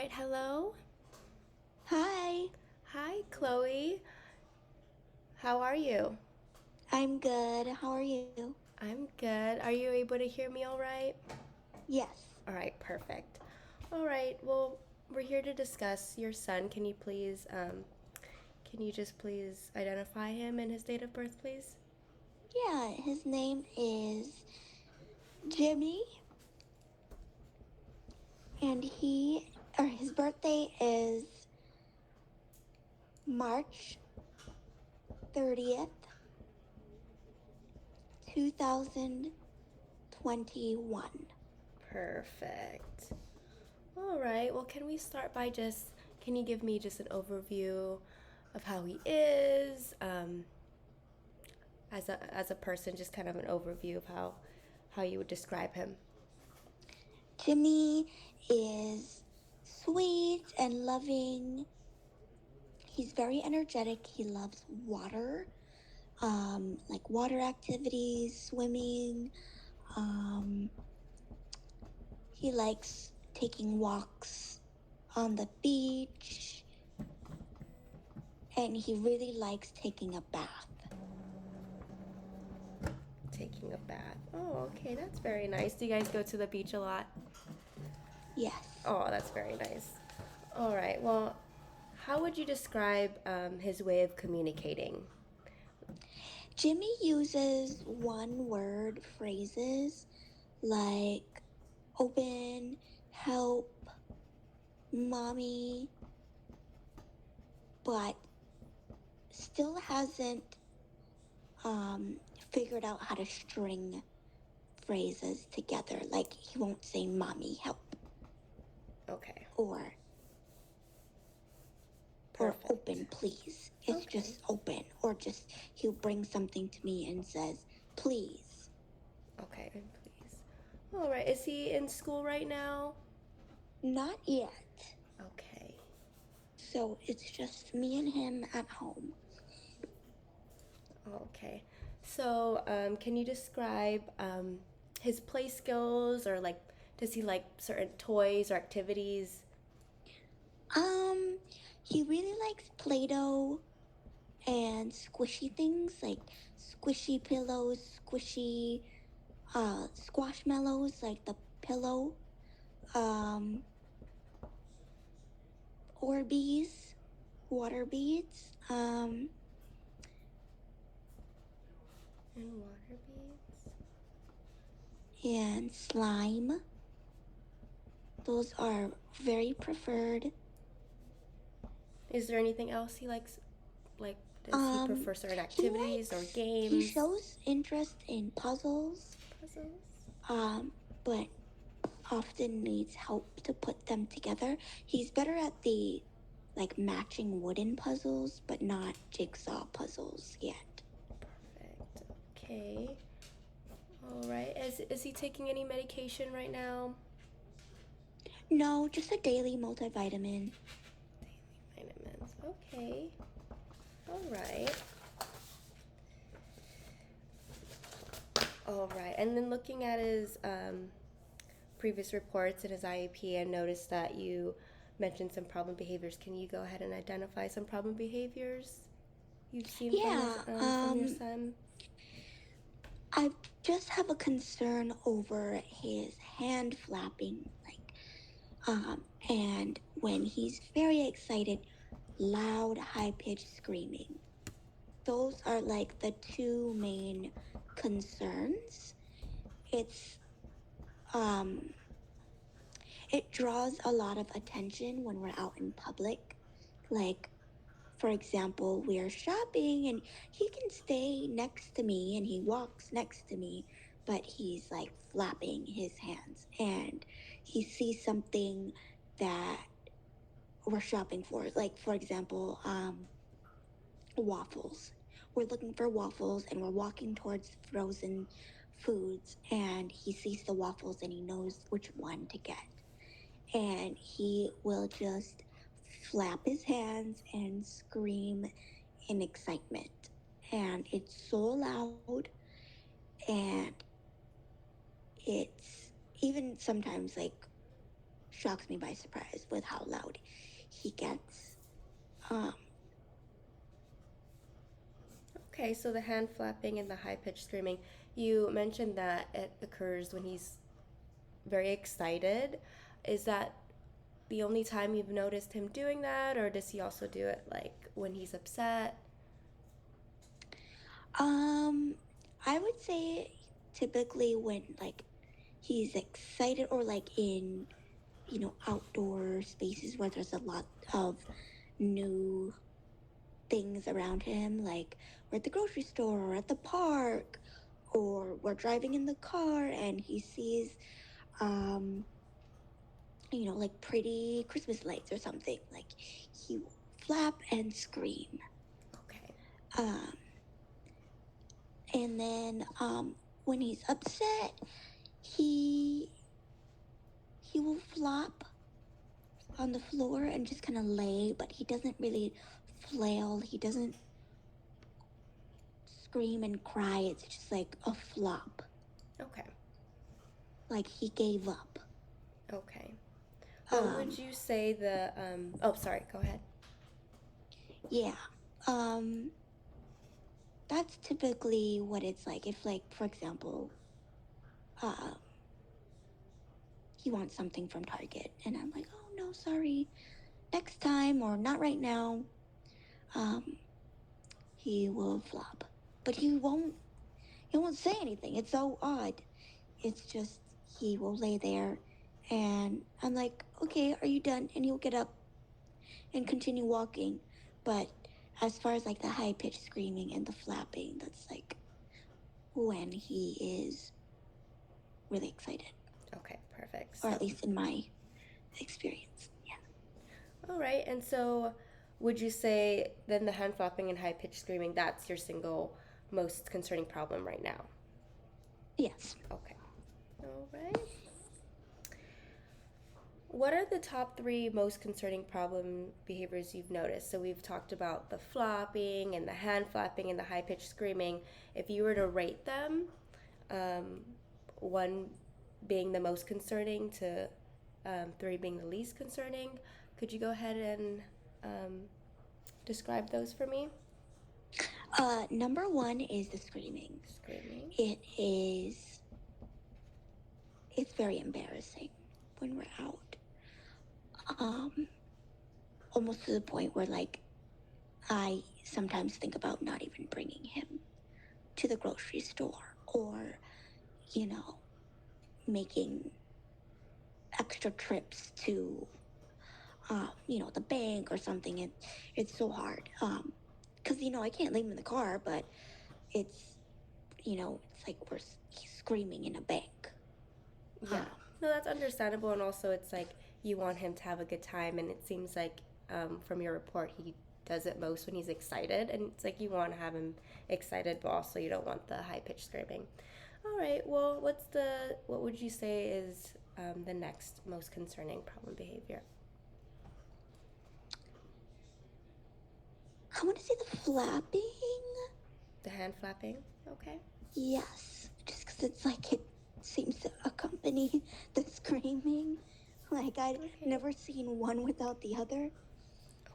right, hello. Hi, Hi, Chloe. How are you? I'm good. How are you? I'm good. Are you able to hear me all right? Yes. All right, perfect. All right, well, we're here to discuss your son. Can you just please identify him and his date of birth, please? Yeah, his name is Jimmy, and his birthday is March 30th, 2021. Perfect. All right, well, can you give me just an overview of how he is? As a person, just kind of an overview of how you would describe him. Jimmy is sweet and loving. He's very energetic. He loves water, like water activities, swimming. Um, he likes taking walks on the beach, and he really likes taking a bath. Taking a bath. Oh, okay, that's very nice. Do you guys go to the beach a lot? Yes. Oh, that's very nice. All right, well, how would you describe his way of communicating? Jimmy uses one word phrases like open, help, mommy, but still hasn't figured out how to string phrases together. Like he won't say mommy, help, Okay, or perfect. open, please. It's Okay, just open, or just he'll bring something to me and says, please. okay, please. All right, is he in school right now? Not yet. Okay, So it's just me and him at home. okay. So, can you describe his play skills, or like, does he like certain toys or activities? Um, he really likes Play Doh and squishy things like squishy pillows, squishy squashmallows like the pillow, um, Orbeez, water beads, And water beads. and slime. Those are very preferred. Is there anything else he likes? Like, does he Um, prefer certain he activities or he games? shows interest in puzzles, Puzzles? um, but often needs help to put them together. He's better at the like matching wooden puzzles, but not jigsaw puzzles yet. Perfect. Okay. All right. Is he taking any medication right now? No, just a daily multivitamin. Daily vitamins. Okay. All right. All right. And then looking at his previous reports and his IEP, I noticed that you mentioned some problem behaviors. Can you go ahead and identify some problem behaviors you've seen Yeah, from your son? I just have a concern over his hand flapping, and when he's very excited, loud, high pitched screaming. Those are like the two main concerns. It's um it draws a lot of attention when we're out in public. Like, for example, we're shopping and he can stay next to me and he walks next to me, but he's like flapping his hands and he sees something that we're shopping for. Like, for example, waffles. We're looking for waffles and we're walking towards frozen foods and he sees the waffles and he knows which one to get, and he will just flap his hands and scream in excitement. And it's so loud, and it's even sometimes like shocks me by surprise with how loud he gets. Um, Okay, so the hand flapping and the high pitched screaming, you mentioned that it occurs when he's very excited. Is that the only time you've noticed him doing that, or does he also do it like when he's upset? um, I would say typically when like he's excited or like in outdoor spaces where there's a lot of new things around him, like we're at the grocery store or at the park, or we're driving in the car and he sees, like pretty Christmas lights or something. Like he will flap and scream. Okay. Um, and then when he's upset, he he will flop on the floor and just kind of lay, but he doesn't really flail. He doesn't scream and cry. It's just like a flop. Okay. Like he gave up. Okay. What Um, would you say the oh, sorry, go ahead. yeah. Um, that's typically what it's like. If, like, for example, uh, he wants something from Target, and I'm like, oh no, sorry, next time or not right now. Um, he will flop, but he won't. He won't say anything. It's so odd. It's just he will lay there, and I'm like, okay, are you done? And he'll get up and continue walking. But as far as like the high pitched screaming and the flapping, that's like when he is really excited, Okay, perfect. or So, at least in my experience. Yeah. all right. And so, would you say then the hand flapping and high pitched screaming, that's your single most concerning problem right now? Yes. Okay. All right. What are the top three most concerning problem behaviors you've noticed? So we've talked about the flopping and the hand flapping and the high pitched screaming. If you were to rate them, um, one being the most concerning to three being the least concerning, could you go ahead and um, describe those for me? Number one is the screaming. Screaming. It is. It's very embarrassing when we're out. Um, Almost to the point where like I sometimes think about not even bringing him to the grocery store or, you know, making extra trips to, the bank or something. It's so hard. Because, I can't leave him in the car, but it's, it's like he's screaming in a bank. Yeah. No, that's understandable. And also, it's like you want him to have a good time. And it seems like from your report, he does it most when he's excited. And it's like you want to have him excited, but also you don't want the high pitched screaming. All right. Well, what would you say is the next most concerning problem behavior? I want to say the flapping. The hand flapping? Okay. Yes, just because it's like it seems to accompany the screaming. Like I'd Okay. never seen one without the other.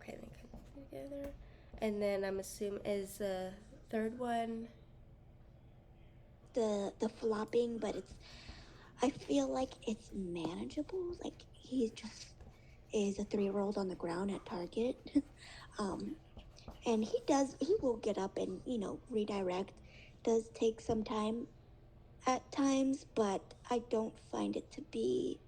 Okay, they come together. And then I'm assuming is the third one. The flopping, but I feel like it's manageable. Like he just is a 3-year-old on the ground at Target. um, and he will get up and redirect. Does take some time at times, but I don't find it to be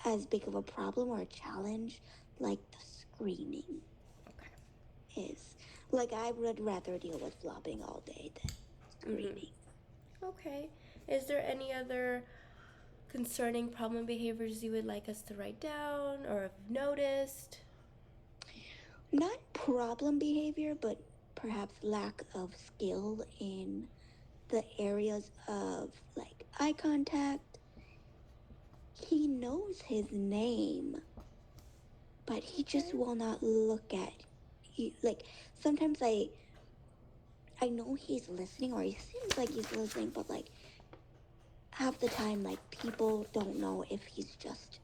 as big of a problem or a challenge like the screaming Okay. is. Like I would rather deal with flopping all day than Mm-hmm. screaming. Okay. Is there any other concerning problem behaviors you would like us to write down or have noticed? Not problem behavior, but perhaps lack of skill in the areas of like eye contact. He knows his name, but he just Okay. will not look at you. Like sometimes I know he's listening or he seems like he's listening, but like half the time, like, people don't know if he's just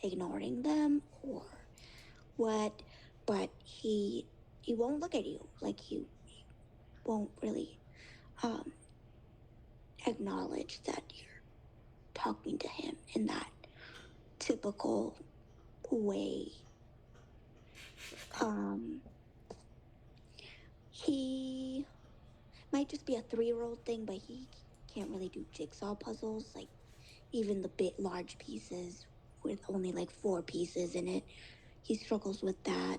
ignoring them or what, but he won't look at you. Like, he won't really um acknowledge that you're talking to him in that typical way. He might just be a 3-year-old thing, but he can't really do jigsaw puzzles, like even the large pieces with only like 4 pieces in it. He struggles with that.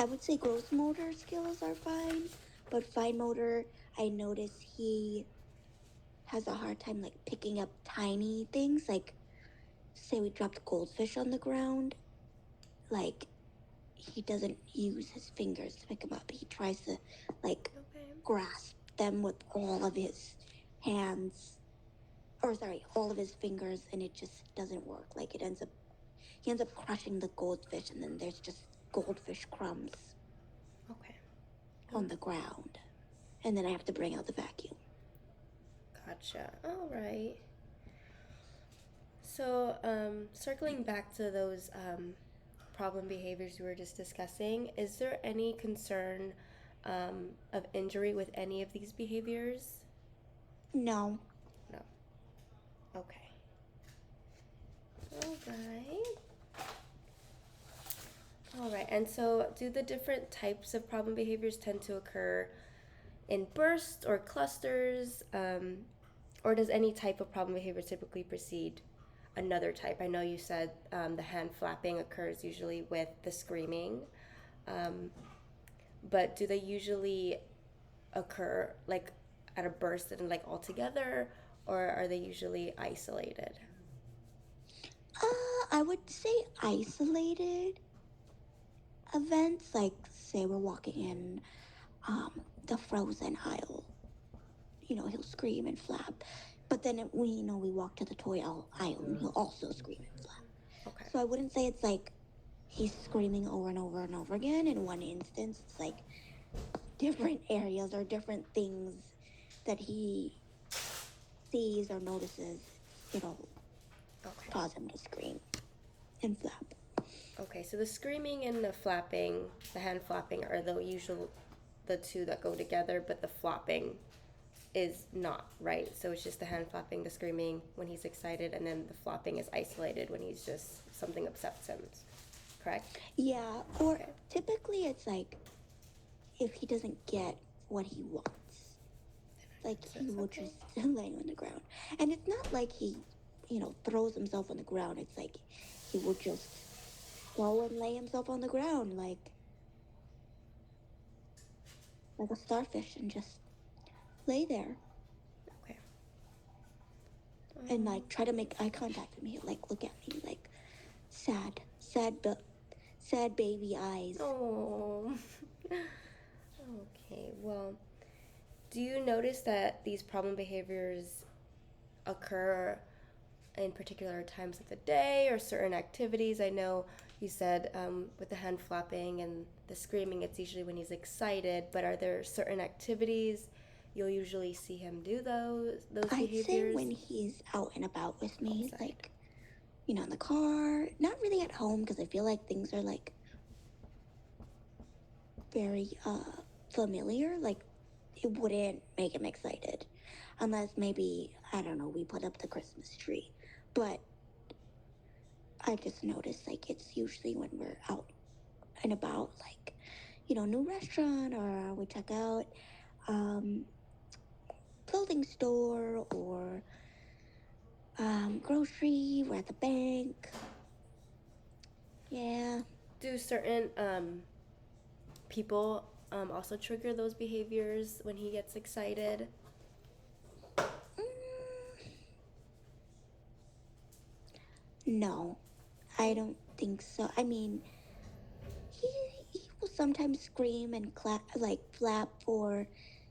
I would say gross motor skills are fine, but fine motor, I notice he has a hard time like picking up tiny things. Like, say we dropped goldfish on the ground, like he doesn't use his fingers to pick them up. He tries to like grasp them with all of his hands, or sorry, all of his fingers, and it just doesn't work. Like, he ends up crushing the goldfish, and then there's just goldfish crumbs on the ground, and then I have to bring out the vacuum. Gotcha. All right. So, circling back to those problem behaviors we were just discussing, is there any concern of injury with any of these behaviors? No. No. Okay. All right. All right. And so, do the different types of problem behaviors tend to occur in bursts or clusters? Or does any type of problem behavior typically precede another type? I know you said the hand flapping occurs usually with the screaming, but do they usually occur like at a burst and like all together, or are they usually isolated? I would say isolated events, like say we're walking in the frozen aisle. He'll scream and flap. But then we walk to the toy aisle and he'll also scream and flap. Okay. So I wouldn't say it's like he's screaming over and over and over again in one instance. It's like different areas or different things that he sees or notices. It'll cause him to scream and flap. Okay, so the screaming and the flapping, the hand flapping, are the two that go together, but the flopping is not, right? So it's just the hand flapping, the screaming when he's excited, and then the flopping is isolated when he's just something upsets him, correct? Yeah, or typically it's like if he doesn't get what he wants, like he will just lay on the ground. And it's not like he, throws himself on the ground. It's like he will just go and lay himself on the ground like a starfish and just lay there. Okay. And like try to make eye contact with me, like look at me like sad baby eyes. Oh. Okay, well, do you notice that these problem behaviors occur in particular times of the day or certain activities? I know you said with the hand flapping and the screaming, it's usually when he's excited, but are there certain activities you'll usually see him do those behaviors? I'd say when he's out and about with me, outside. Like, in the car, not really at home, because I feel like things are like very familiar. Like, it wouldn't make him excited unless maybe, I don't know, we put up the Christmas tree. But I just noticed like it's usually when we're out and about, like, new restaurant, or we check out clothing store, or grocery, we're at the bank. Yeah. Do certain people also trigger those behaviors when he gets excited? No, I don't think so. I mean, he will sometimes scream and flap for,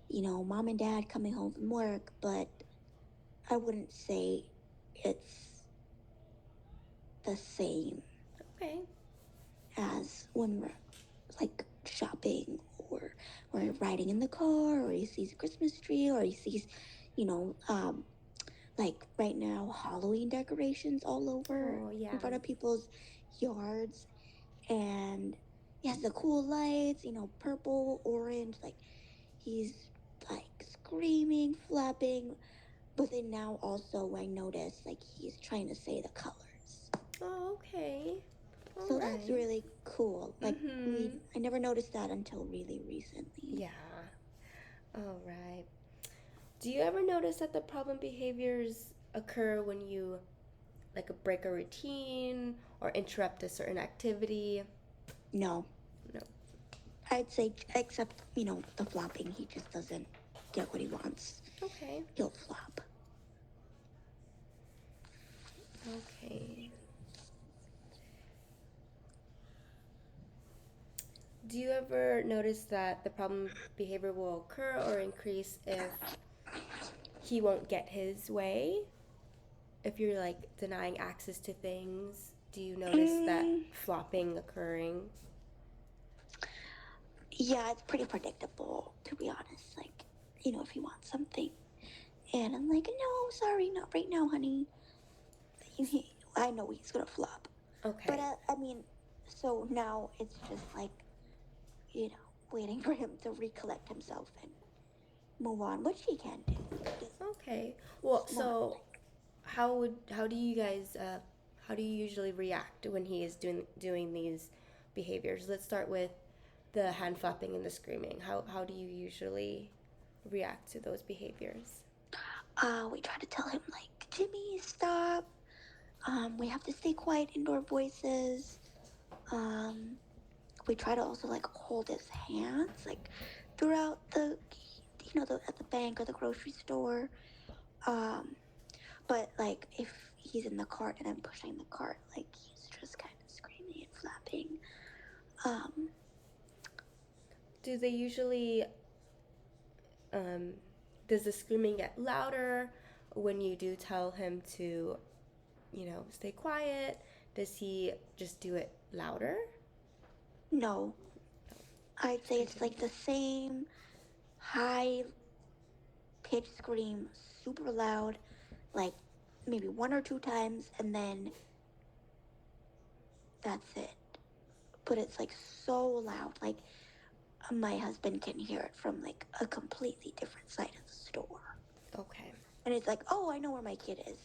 mom and dad coming home from work, but I wouldn't say it's the same Okay. as when we're like shopping or riding in the car, or he sees a Christmas tree, or he sees, you know, like right now, Halloween decorations all over Oh, in yeah. front of people's yards, and he has the cool lights, purple, orange, like he's like screaming, flapping, but then now also I notice like he's trying to say the colors. Oh, okay. All So that's right. really cool. Like Mm-hmm. I never noticed that until really recently. Yeah. All right. Do you ever notice that the problem behaviors occur when you like break a routine or interrupt a certain activity? No, No. I'd say except, the flopping, he just doesn't get what he wants. Okay. He'll flop. Okay. Do you ever notice that the problem behavior will occur or increase if he won't get his way? If you're like denying access to things, do you notice that Mm, flopping occurring? yeah, it's pretty predictable, to be honest. Like, if he wants something. And I'm like, no, sorry, not right now, honey. I know he's gonna flop. But Okay. I mean, so now it's just like, you know, waiting for him to recollect himself and move on, which he can do. Okay. Well, It's not so like, how do you guys how do you usually react when he is doing these behaviors? Let's start with the hand flapping and the screaming. How do you usually react to those behaviors? we try to tell him, like, Jimmy, stop. We have to stay quiet, indoor voices. Um, we try to also, like, hold his hands, like, throughout at the bank or the grocery store. Um, but, like, if he's in the cart and I'm pushing the cart, like, he's just kind of screaming and flapping. Um, Do they usually um, does the screaming get louder when you do tell him to, stay quiet? Does he just do it louder? no, I'd say it's, like, the same high pitch scream, super loud, like, maybe one or two times, and then that's it. But it's, like, so loud, like, my husband can hear it from, like, a completely different side of the store. Okay. And it's like, oh, I know where my kid is.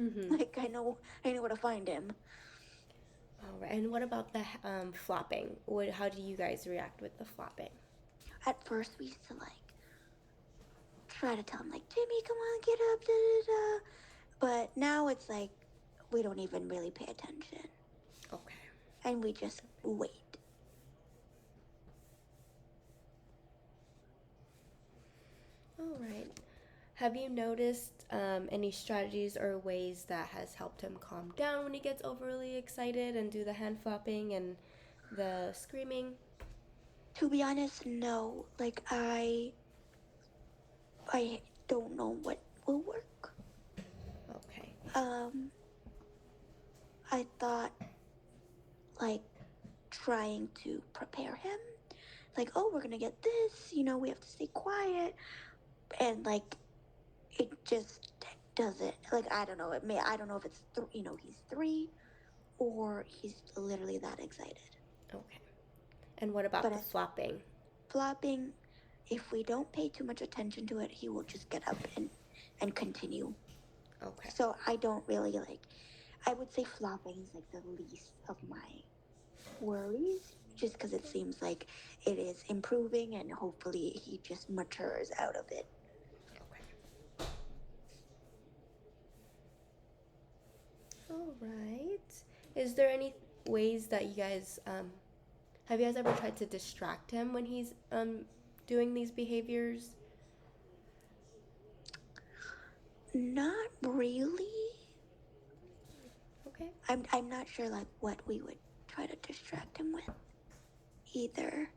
Mm-hmm. Like, I know where to find him. All right. And what about the flopping? How do you guys react with the flopping? At first, we used to, like, try to tell him, like, Jimmy, come on, get up, da da da. But now it's like, we don't even really pay attention. Okay. And we just wait. All right. Have you noticed any strategies or ways that has helped him calm down when he gets overly excited and do the hand flapping and the screaming? To be honest, no. Like, I don't know what will work. Okay. Um, I thought, like, trying to prepare him. Like, oh, we're gonna get this, we have to stay quiet. And, like, it just doesn't. Like, I don't know. I don't know if it's, he's 3 or he's literally that excited. Okay. And what about But the as flopping? flopping, if we don't pay too much attention to it, he will just get up and continue. Okay. So I don't really like, I would say flopping is like the least of my worries, just because it seems like it is improving and hopefully he just matures out of it. Okay. All right. Is there any ways that you guys have you guys ever tried to distract him when he's doing these behaviors? Not really. Okay. I'm not sure like what we would try to distract him with either.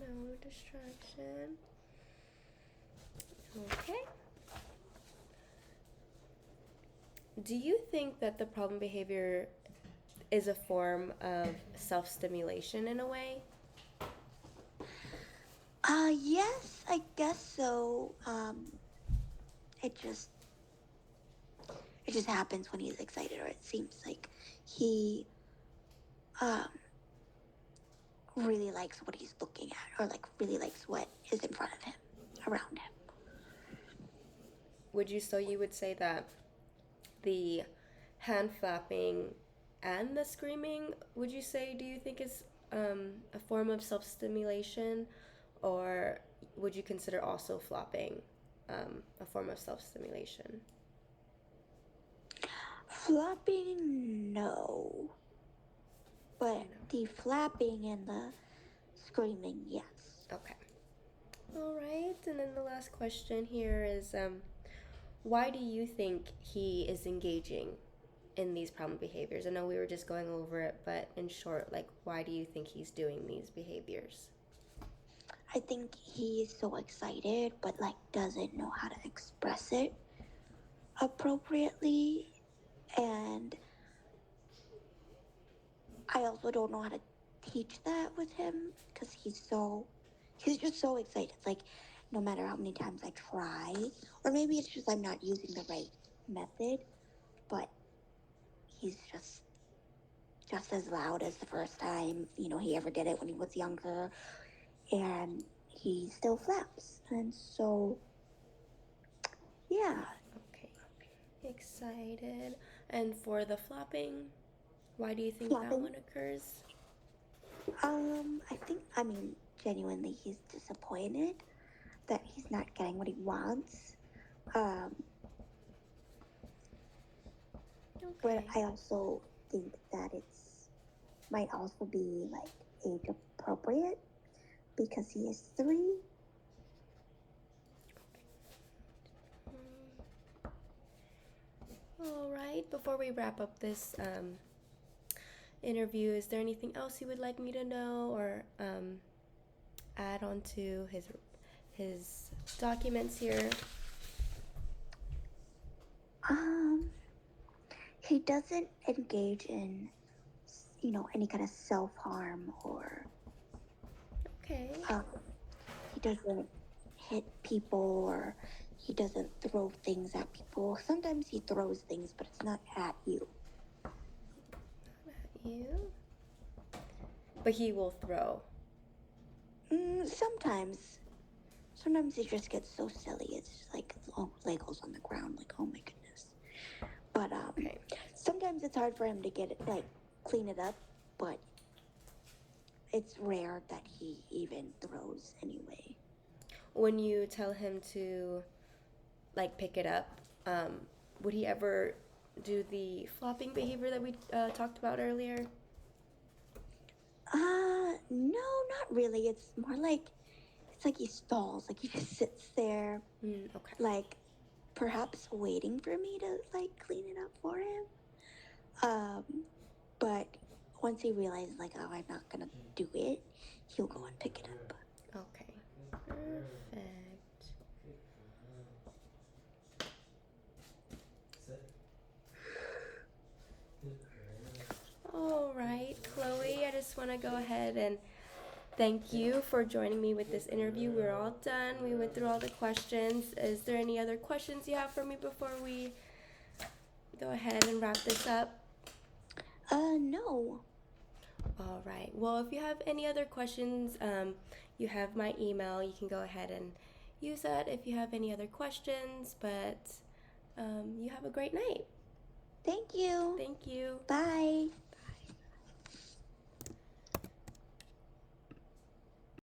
No distraction. Okay. Do you think that the problem behavior is a form of self-stimulation in a way? Yes, I guess so. It just it just happens when he's excited, or it seems like he um really likes what he's looking at, or like really likes what is in front of him, around him. You would say that the hand flapping and the screaming, would you say, do you think is a form of self stimulation, or would you consider also flopping a form of self stimulation? Flopping, no. But the flapping and the screaming, yes. Okay. All right. And then the last question here is why do you think he is engaging in these problem behaviors? I know we were just going over it, but in short, like, why do you think he's doing these behaviors? I think he's so excited, but like doesn't know how to express it appropriately. And I also don't know how to teach that with him because he's just so excited. Like, no matter how many times I try, or maybe it's just I'm not using the right method, but he's just as loud as the first time, he ever did it when he was younger. And he still flaps. And so, yeah. Okay. Excited. And for the flopping, why do you think that Flapping. one occurs? I mean, genuinely, he's disappointed that he's not getting what he wants. But Okay. I also think that might also be like age appropriate because he is 3. All right. Before we wrap up this interview, is there anything else you would like me to know or add on to his documents here? He doesn't engage in, any kind of self-harm, or Okay. he doesn't hit people, or he doesn't throw things at people. Sometimes he throws things, but it's not at you. You. But he will throw. Sometimes. Sometimes he just gets so silly. It's just like, oh, Legos on the ground. Like, oh my goodness. But Okay. sometimes it's hard for him to get it, like, clean it up. But it's rare that he even throws anyway. When you tell him to, like, pick it up, would he ever do the flopping behavior that we talked about earlier? No, not really. It's more like, it's like he stalls. Like, he just sits there, Okay. like, perhaps waiting for me to, like, clean it up for him. But once he realizes, like, oh, I'm not gonna do it, he'll go and pick it up. Okay. Perfect. All right, Chloe, I just want to go ahead and thank you for joining me with this interview. We're all done. We went through all the questions. Is there any other questions you have for me before we go ahead and wrap this up? No. All right. Well, if you have any other questions, you have my email. You can go ahead and use that if you have any other questions. But you have a great night. Thank you. Thank you. Bye.